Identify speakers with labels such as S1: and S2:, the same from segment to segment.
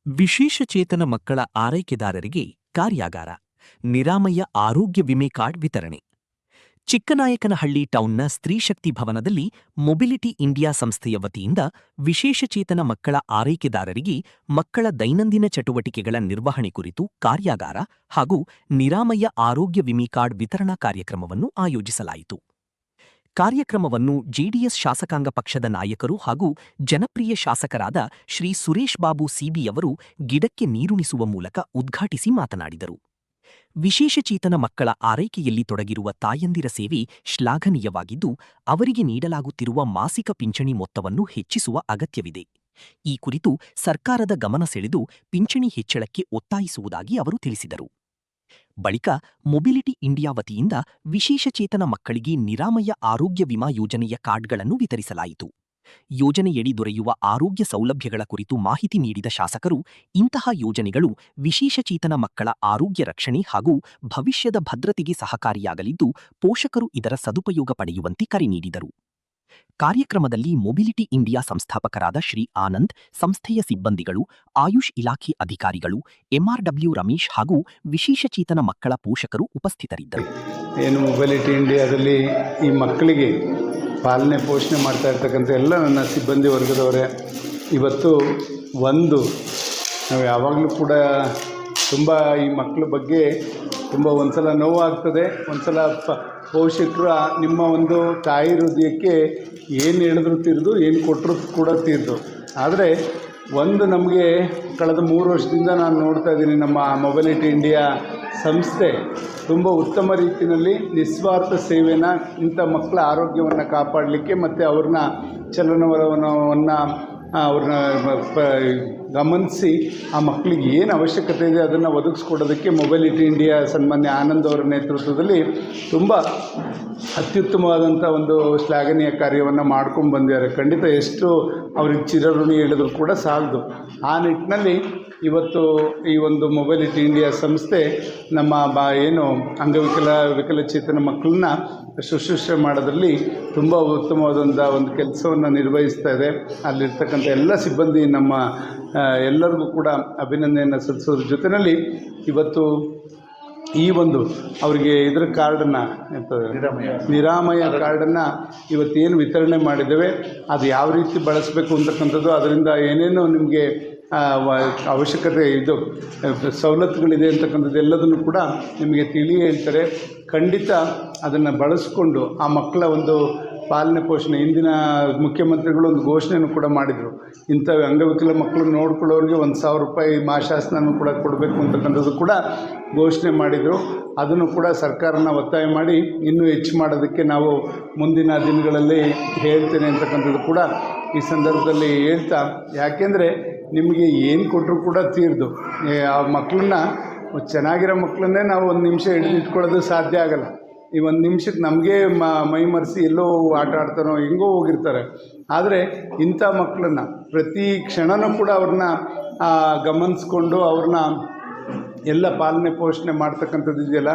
S1: ವಿಶೇಷಚೇತನ ಮಕ್ಕಳ ಆರೈಕೆದಾರರಿಗೆ ಕಾರ್ಯಾಗಾರ, ನಿರಾಮಯ ಆರೋಗ್ಯ ವಿಮೆ ಕಾರ್ಡ್ ವಿತರಣೆ. ಚಿಕ್ಕನಾಯಕನಹಳ್ಳಿ ಟೌನ್ನ ಸ್ತ್ರೀಶಕ್ತಿ ಭವನದಲ್ಲಿ ಮೊಬಿಲಿಟಿ ಇಂಡಿಯಾ ಸಂಸ್ಥೆಯ ವತಿಯಿಂದ ವಿಶೇಷಚೇತನ ಮಕ್ಕಳ ಆರೈಕೆದಾರರಿಗೆ ಮಕ್ಕಳ ದೈನಂದಿನ ಚಟುವಟಿಕೆಗಳ ನಿರ್ವಹಣೆ ಕುರಿತು ಕಾರ್ಯಾಗಾರ ಹಾಗೂ ನಿರಾಮಯ ಆರೋಗ್ಯ ವಿಮೆ ಕಾರ್ಡ್ ವಿತರಣಾ ಕಾರ್ಯಕ್ರಮವನ್ನು ಆಯೋಜಿಸಲಾಯಿತು. ಕಾರ್ಯಕ್ರಮವನ್ನು ಜೆಡಿಎಸ್ ಶಾಸಕಾಂಗ ಪಕ್ಷದ ನಾಯಕರು ಹಾಗೂ ಜನಪ್ರಿಯ ಶಾಸಕರಾದ ಶ್ರೀ ಸುರೇಶ್ ಬಾಬು ಸಿಬಿಯವರು ಗಿಡಕ್ಕೆ ನೀರುಣಿಸುವ ಮೂಲಕ ಉದ್ಘಾಟಿಸಿ ಮಾತನಾಡಿದರು. ವಿಶೇಷಚೇತನ ಮಕ್ಕಳ ಆರೈಕೆಯಲ್ಲಿ ತೊಡಗಿರುವ ತಾಯಂದಿರ ಸೇವೆ ಶ್ಲಾಘನೀಯವಾಗಿದ್ದು, ಅವರಿಗೆ ನೀಡಲಾಗುತ್ತಿರುವ ಮಾಸಿಕ ಪಿಂಚಣಿ ಮೊತ್ತವನ್ನು ಹೆಚ್ಚಿಸುವ ಅಗತ್ಯವಿದೆ. ಈ ಕುರಿತು ಸರ್ಕಾರದ ಗಮನ ಸೆಳೆದು ಪಿಂಚಣಿ ಹೆಚ್ಚಳಕ್ಕೆ ಒತ್ತಾಯಿಸುವುದಾಗಿ ಅವರು ತಿಳಿಸಿದರು. ಬಳಿಕ ಮೊಬಿಲಿಟಿ ಇಂಡಿಯಾ ವತಿಯಿಂದ ವಿಶೇಷಚೇತನ ಮಕ್ಕಳಿಗೆ ನಿರಾಮಯ ಆರೋಗ್ಯ ವಿಮಾ ಯೋಜನೆಯ ಕಾರ್ಡ್ಗಳನ್ನು ವಿತರಿಸಲಾಯಿತು. ಯೋಜನೆಯಡಿ ದೊರೆಯುವ ಆರೋಗ್ಯ ಸೌಲಭ್ಯಗಳ ಕುರಿತು ಮಾಹಿತಿ ನೀಡಿದ ಶಾಸಕರು, ಇಂತಹ ಯೋಜನೆಗಳು ವಿಶೇಷಚೇತನ ಮಕ್ಕಳ ಆರೋಗ್ಯ ರಕ್ಷಣೆ ಹಾಗೂ ಭವಿಷ್ಯದ ಭದ್ರತೆಗೆ ಸಹಕಾರಿಯಾಗಲಿದ್ದು, ಪೋಷಕರು ಇದರ ಸದುಪಯೋಗ ಪಡೆಯುವಂತೆ ಕರೆ ನೀಡಿದರು. ಕಾರ್ಯಕ್ರಮದಲ್ಲಿ ಮೊಬಿಲಿಟಿ ಇಂಡಿಯಾ ಸಂಸ್ಥಾಪಕರಾದ ಶ್ರೀ ಆನಂದ್, ಸಂಸ್ಥೆಯ ಸಿಬ್ಬಂದಿಗಳು, ಆಯುಷ್ ಇಲಾಖೆ ಅಧಿಕಾರಿಗಳು, ಎಂಆರ್ಡಬ್ಲ್ಯೂ ರಮೇಶ್ ಹಾಗೂ ವಿಶೇಷಚೇತನ ಮಕ್ಕಳ ಪೋಷಕರು ಉಪಸ್ಥಿತರಿದ್ದರು.
S2: ಏನು ಮೊಬಿಲಿಟಿ ಇಂಡಿಯಾದಲ್ಲಿ ಈ ಮಕ್ಕಳಿಗೆ ಪಾಲನೆ ಪೋಷಣೆ ಮಾಡ್ತಾ ಇರ್ತಕ್ಕಂಥ ಎಲ್ಲ ನನ್ನ ಸಿಬ್ಬಂದಿ ವರ್ಗದವರೇ, ಇವತ್ತು ನಾವು ಯಾವಾಗಲೂ ಕೂಡ ತುಂಬ ಈ ಮಕ್ಕಳ ಬಗ್ಗೆ ತುಂಬ ಒಂದ್ಸಲ ನೋವಾಗ್ತದೆ, ಒಂದ್ಸಲ ಪೋಷಕರು ನಿಮ್ಮ ಒಂದು ತಾಯಿ ಹೃದಯಕ್ಕೆ ಏನು ಹೇಳಿದ್ರು ತೀರ್ದು, ಏನು ಕೊಟ್ಟರು ಕೂಡ ತೀರ್ದು. ಆದರೆ ನಮಗೆ ಕಳೆದ 3 ವರ್ಷದಿಂದ ನಾನು ನೋಡ್ತಾ ಇದ್ದೀನಿ, ನಮ್ಮ ಮೊಬಿಲಿಟಿ ಇಂಡಿಯಾ ಸಂಸ್ಥೆ ತುಂಬ ಉತ್ತಮ ರೀತಿಯಲ್ಲಿ ನಿಸ್ವಾರ್ಥ ಸೇವೆನ ಇಂಥ ಮಕ್ಕಳ ಆರೋಗ್ಯವನ್ನು ಕಾಪಾಡಲಿಕ್ಕೆ ಮತ್ತು ಅವ್ರನ್ನ ಚಲನವಲನವನ್ನು ಅವ್ರನ್ನ ಗಮನಿಸಿ ಆ ಮಕ್ಕಳಿಗೆ ಏನು ಅವಶ್ಯಕತೆ ಇದೆ ಅದನ್ನು ಒದಗಿಸ್ಕೊಡೋದಕ್ಕೆ ಮೊಬಿಲಿಟಿ ಇಂಡಿಯಾ ಸನ್ಮಾನ್ಯ ಆನಂದ್ ಅವರ ನೇತೃತ್ವದಲ್ಲಿ ತುಂಬ ಅತ್ಯುತ್ತಮವಾದಂಥ ಒಂದು ಶ್ಲಾಘನೀಯ ಕಾರ್ಯವನ್ನು ಮಾಡ್ಕೊಂಡು ಬಂದಿದ್ದಾರೆ. ಖಂಡಿತ ಎಷ್ಟು ಅವ್ರಿಗೆ ಚಿರಋಣಿ ಹೇಳಿದ್ರು ಕೂಡ ಸಾಲದು. ಆ ನಿಟ್ಟಿನಲ್ಲಿ ಇವತ್ತು ಈ ಒಂದು ಮೊಬಿಲಿಟಿ ಇಂಡಿಯಾ ಸಂಸ್ಥೆ ನಮ್ಮ ಏನು ವಿಕಲಚೇತನ ಮಕ್ಕಳನ್ನ ಶುಶ್ರೂಷೆ ಮಾಡೋದ್ರಲ್ಲಿ ತುಂಬ ಉತ್ತಮವಾದಂಥ ಒಂದು ಕೆಲಸವನ್ನು ನಿರ್ವಹಿಸ್ತಾ ಇದೆ. ಅಲ್ಲಿರ್ತಕ್ಕಂಥ ಎಲ್ಲ ಸಿಬ್ಬಂದಿ ನಮ್ಮ ಎಲ್ಲರಿಗೂ ಕೂಡ ಅಭಿನಂದನೆಯನ್ನು ಸಲ್ಲಿಸೋದ್ರ ಜೊತೆಯಲ್ಲಿ ಇವತ್ತು ಈ ಅವರಿಗೆ ಇದರ ಕಾರ್ಡನ್ನು ನಿರಾಮಯ ಕಾರ್ಡನ್ನು ಇವತ್ತೇನು ವಿತರಣೆ ಮಾಡಿದ್ದೇವೆ, ಅದು ಯಾವ ರೀತಿ ಬಳಸಬೇಕು ಅಂತಕ್ಕಂಥದ್ದು, ಅದರಿಂದ ಏನೇನು ನಿಮಗೆ ಅವಶ್ಯಕತೆ ಸವಲತ್ತುಗಳಿದೆ ಅಂತಕ್ಕಂಥದ್ದು ಎಲ್ಲದನ್ನು ಕೂಡ ನಿಮಗೆ ಹೇಳ್ತಾರೆ. ಖಂಡಿತ ಅದನ್ನು ಬಳಸ್ಕೊಂಡು ಆ ಮಕ್ಕಳ ಪಾಲನೆ ಪೋಷಣೆ, ಇಂದಿನ ಮುಖ್ಯಮಂತ್ರಿಗಳು ಒಂದು ಘೋಷಣೆಯನ್ನು ಕೂಡ ಮಾಡಿದರು. ಇಂಥ ಅಂಗವಿಕಲ ಮಕ್ಕಳನ್ನು ನೋಡ್ಕೊಳ್ಳೋರಿಗೆ 1,000 ರೂಪಾಯಿ ಮಾಶಾಸನವನ್ನು ಕೂಡ ಕೊಡಬೇಕು ಅಂತಕ್ಕಂಥದ್ದು ಕೂಡ ಘೋಷಣೆ ಮಾಡಿದರು. ಅದನ್ನು ಕೂಡ ಸರ್ಕಾರನ ಒತ್ತಾಯ ಮಾಡಿ ಇನ್ನೂ ಹೆಚ್ಚು ಮಾಡೋದಕ್ಕೆ ನಾವು ಮುಂದಿನ ದಿನಗಳಲ್ಲಿ ಹೇಳ್ತೇನೆ ಅಂತಕ್ಕಂಥದ್ದು ಕೂಡ ಈ ಸಂದರ್ಭದಲ್ಲಿ ಹೇಳ್ತಾ, ಯಾಕೆಂದರೆ ನಿಮಗೆ ಏನು ಕೊಟ್ಟರು ಕೂಡ ತೀರ್ದು ಆ ಮಕ್ಕಳನ್ನ, ಚೆನ್ನಾಗಿರೋ ಮಕ್ಕಳನ್ನೇ ನಾವು 1 ನಿಮಿಷ ಹಿಡಿದಿಟ್ಕೊಳ್ಳೋದು ಸಾಧ್ಯ ಆಗಲ್ಲ. ಈ 1 ನಿಮಿಷಕ್ಕೆ ನಮಗೆ ಮೈ ಮರೆಸಿ ಎಲ್ಲೋ ಆಟ ಆಡ್ತಾನೋ ಹೆಂಗೋ ಹೋಗಿರ್ತಾರೆ. ಆದರೆ ಇಂಥ ಮಕ್ಕಳನ್ನ ಪ್ರತಿ ಕ್ಷಣನೂ ಕೂಡ ಅವ್ರನ್ನ ಗಮನಿಸ್ಕೊಂಡು ಅವ್ರನ್ನ ಎಲ್ಲ ಪಾಲನೆ ಪೋಷಣೆ ಮಾಡ್ತಕ್ಕಂಥದ್ದು ಇದೆಯಲ್ಲ,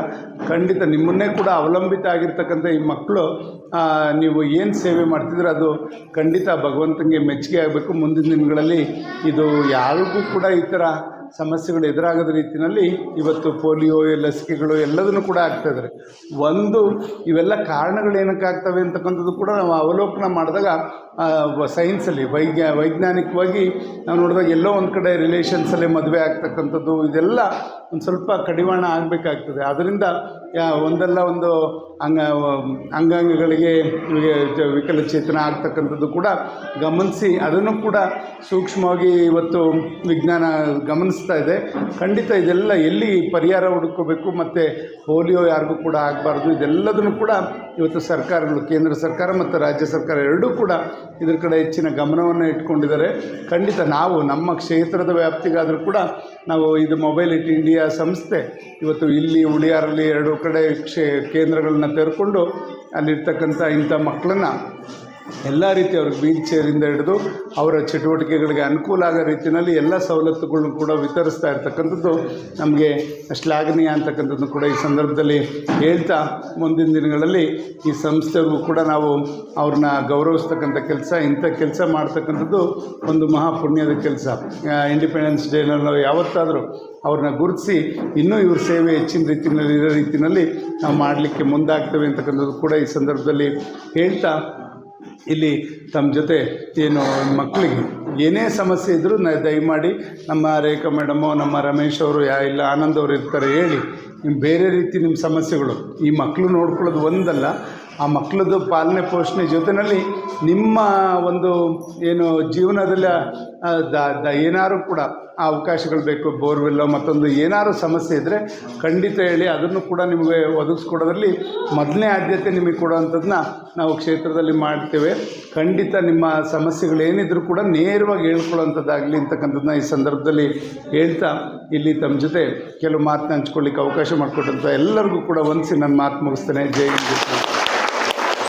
S2: ಖಂಡಿತ ನಿಮ್ಮನ್ನೇ ಕೂಡ ಅವಲಂಬಿತ ಆಗಿರ್ತಕ್ಕಂಥ ಈ ಮಕ್ಕಳು ನೀವು ಏನು ಸೇವೆ ಮಾಡ್ತಿದ್ರೆ ಅದು ಖಂಡಿತ ಭಗವಂತನಿಗೆ ಮೆಚ್ಚುಗೆ ಆಗಬೇಕು. ಮುಂದಿನ ದಿನಗಳಲ್ಲಿ ಇದು ಯಾರಿಗೂ ಕೂಡ ಈ ಥರ ಸಮಸ್ಯೆಗಳು ಎದುರಾಗದ ರೀತಿಯಲ್ಲಿ ಇವತ್ತು ಪೋಲಿಯೋ ಲಸಿಕೆಗಳು ಎಲ್ಲದನ್ನು ಕೂಡ ಆಗ್ತಾಯಿದ್ದಾರೆ. ಇವೆಲ್ಲ ಕಾರಣಗಳು ಏನಕ್ಕೆ ಆಗ್ತವೆ ಅಂತಕ್ಕಂಥದ್ದು ಕೂಡ ನಾವು ಅವಲೋಕನ ಮಾಡಿದಾಗ ಸೈನ್ಸಲ್ಲಿ ವೈಜ್ಞಾನಿಕವಾಗಿ ನಾವು ನೋಡಿದಾಗ ಎಲ್ಲೋ ಒಂದು ಕಡೆ ರಿಲೇಷನ್ಸಲ್ಲೇ ಮದುವೆ ಆಗ್ತಕ್ಕಂಥದ್ದು ಇದೆಲ್ಲ ಒಂದು ಸ್ವಲ್ಪ ಕಡಿವಾಣ ಆಗಬೇಕಾಗ್ತದೆ. ಅದರಿಂದ ಒಂದಲ್ಲ ಒಂದು ಅಂಗಾಂಗಗಳಿಗೆ ವಿಕಲಚೇತನ ಆಗ್ತಕ್ಕಂಥದ್ದು ಕೂಡ ಗಮನಿಸಿ ಅದನ್ನು ಕೂಡ ಸೂಕ್ಷ್ಮವಾಗಿ ಇವತ್ತು ವಿಜ್ಞಾನ ಗಮನಿಸ್ತಾ ಇದೆ. ಖಂಡಿತ ಇದೆಲ್ಲ ಎಲ್ಲಿ ಪರಿಹಾರ ಹುಡುಕೋಬೇಕು ಮತ್ತು ಪೋಲಿಯೋ ಯಾರಿಗೂ ಕೂಡ ಆಗಬಾರ್ದು, ಇದೆಲ್ಲದನ್ನು ಕೂಡ ಇವತ್ತು ಸರ್ಕಾರಗಳು, ಕೇಂದ್ರ ಸರ್ಕಾರ ಮತ್ತು ರಾಜ್ಯ ಸರ್ಕಾರ ಎರಡೂ ಕೂಡ ಇದ್ರ ಕಡೆ ಹೆಚ್ಚಿನ ಗಮನವನ್ನು ಇಟ್ಕೊಂಡಿದ್ದಾರೆ. ಖಂಡಿತ ನಾವು ನಮ್ಮ ಕ್ಷೇತ್ರದ ವ್ಯಾಪ್ತಿಗಾದರೂ ಕೂಡ ನಾವು ಇದು ಮೊಬಿಲಿಟಿ ಇಂಡಿಯಾ ಸಂಸ್ಥೆ ಇವತ್ತು ಇಲ್ಲಿ ಉಳಿಯಾರಲ್ಲಿ 2 ಕಡೆ ಕೇಂದ್ರಗಳನ್ನ ತೆರೆಕೊಂಡು ಅಲ್ಲಿರ್ತಕ್ಕಂಥ ಇಂಥ ಮಕ್ಕಳನ್ನು ಎಲ್ಲ ರೀತಿ ಅವ್ರಿಗೆ ವೀಲ್ ಚೇರಿಂದ ಹಿಡಿದು ಅವರ ಚಟುವಟಿಕೆಗಳಿಗೆ ಅನುಕೂಲ ಆಗೋ ರೀತಿಯಲ್ಲಿ ಎಲ್ಲ ಸವಲತ್ತುಗಳನ್ನು ಕೂಡ ವಿತರಿಸ್ತಾ ಇರ್ತಕ್ಕಂಥದ್ದು ನಮಗೆ ಶ್ಲಾಘನೀಯ ಅಂತಕ್ಕಂಥದ್ದು ಕೂಡ ಈ ಸಂದರ್ಭದಲ್ಲಿ ಹೇಳ್ತಾ, ಮುಂದಿನ ದಿನಗಳಲ್ಲಿ ಈ ಸಂಸ್ಥೆಗೂ ಕೂಡ ನಾವು ಅವ್ರನ್ನ ಗೌರವಿಸ್ತಕ್ಕಂಥ ಕೆಲಸ, ಇಂಥ ಕೆಲಸ ಮಾಡ್ತಕ್ಕಂಥದ್ದು ಒಂದು ಮಹಾಪುಣ್ಯದ ಕೆಲಸ. ಇಂಡಿಪೆಂಡೆನ್ಸ್ ಡೇನಲ್ಲಿ ನಾವು ಯಾವತ್ತಾದರೂ ಅವ್ರನ್ನ ಗುರುತಿಸಿ ಇನ್ನೂ ಇವ್ರ ಸೇವೆ ಹೆಚ್ಚಿನ ರೀತಿಯಲ್ಲಿ ಇರೋ ರೀತಿಯಲ್ಲಿ ನಾವು ಮಾಡಲಿಕ್ಕೆ ಮುಂದಾಗ್ತೇವೆ ಅಂತಕ್ಕಂಥದ್ದು ಕೂಡ ಈ ಸಂದರ್ಭದಲ್ಲಿ ಹೇಳ್ತಾ, ಇಲ್ಲಿ ತಮ್ಮ ಜೊತೆ ಏನು ಮಕ್ಕಳಿಗೆ ಏನೇ ಸಮಸ್ಯೆ ಇದ್ದರೂ ದಯಮಾಡಿ ನಮ್ಮ ರೇಖಾ ಮೇಡಮು, ನಮ್ಮ ರಮೇಶ್ ಅವರು, ಇಲ್ಲ ಆನಂದ್ ಅವರು ಇರ್ತಾರೆ, ಹೇಳಿ ನಿಮ್ಮ ಬೇರೆ ರೀತಿ ನಿಮ್ಮ ಸಮಸ್ಯೆಗಳು ಈ ಮಕ್ಕಳು ನೋಡ್ಕೊಳ್ಳೋದು ಒಂದಲ್ಲ, ಆ ಮಕ್ಕಳದ್ದು ಪಾಲನೆ ಪೋಷಣೆ ಜೊತೆಯಲ್ಲಿ ನಿಮ್ಮ ಒಂದು ಏನು ಜೀವನದಲ್ಲಿ ಏನಾದ್ರು ಕೂಡ ಆ ಅವಕಾಶಗಳು ಬೇಕು, ಬೋರ್ವೆಲ್ಲೋ ಮತ್ತೊಂದು ಏನಾದ್ರು ಸಮಸ್ಯೆ ಇದ್ದರೆ ಖಂಡಿತ ಹೇಳಿ, ಅದನ್ನು ಕೂಡ ನಿಮಗೆ ಒದಗಿಸ್ಕೊಡೋದ್ರಲ್ಲಿ ಮೊದಲನೇ ಆದ್ಯತೆ ನಿಮಗೆ ಕೊಡೋವಂಥದ್ದನ್ನ ನಾವು ಕ್ಷೇತ್ರದಲ್ಲಿ ಮಾಡ್ತೇವೆ. ಖಂಡಿತ ನಿಮ್ಮ ಸಮಸ್ಯೆಗಳೇನಿದ್ರೂ ಕೂಡ ನೇರವಾಗಿ ಹೇಳ್ಕೊಳ್ಳೋವಂಥದ್ದಾಗಲಿ ಅಂತಕ್ಕಂಥದ್ದನ್ನ ಈ ಸಂದರ್ಭದಲ್ಲಿ ಹೇಳ್ತಾ, ಇಲ್ಲಿ ತಮ್ಮ ಜೊತೆ ಕೆಲವು ಮಾತನ್ನ ಹಂಚ್ಕೊಳ್ಳಿಕ್ಕೆ ಅವಕಾಶ ಮಾಡಿಕೊಟ್ಟಂಥ ಎಲ್ಲರಿಗೂ ಕೂಡ ವಂದಿಸಿ ನನ್ನ ಮಾತು ಮುಗಿಸ್ತೇನೆ. ಜೈ ಹಿಂದ್.